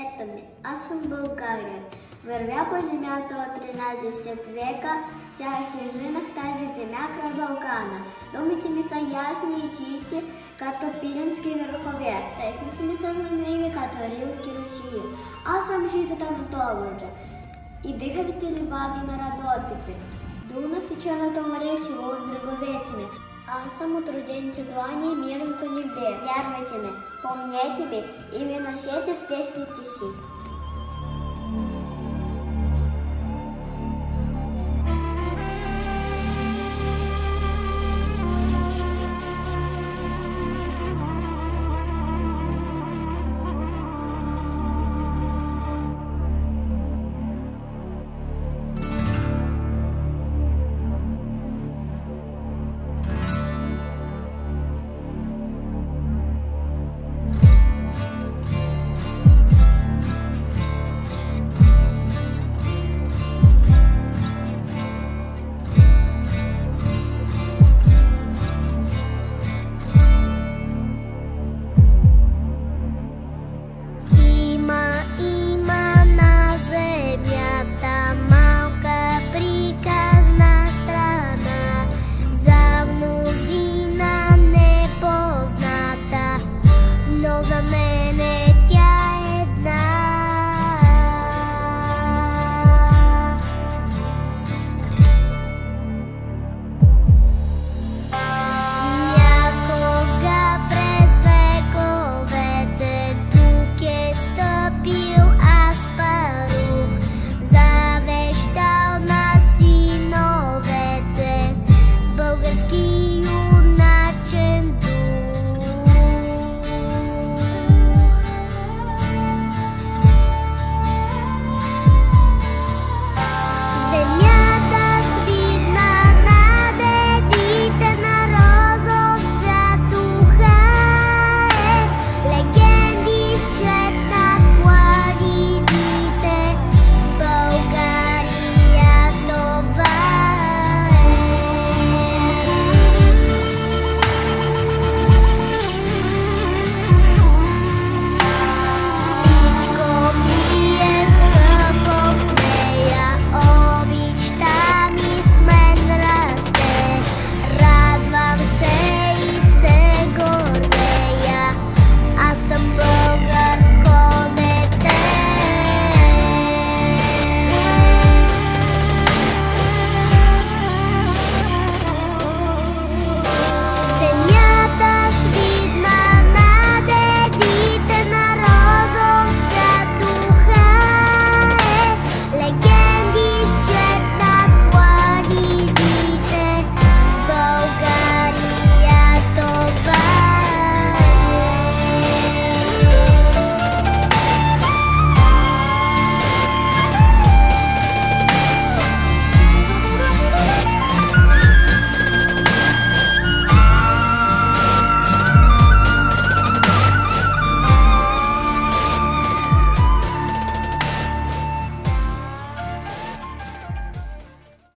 Этами, аз съм България. Вървя по земята от 13 века, сега хижинах тази земя край Балкана. Думите ми са ясни и чисти, като пирински върхове. Песните ми са знаменливи, като рилски рушии. Аз съм житата на Добруджа и дихавите ливади на Родопите. Дунав и Черното море целуват бреговете ми. Аз съм от родените длани и мирното небе. Вярвайте ми, помнете ми и ви носете в песните си.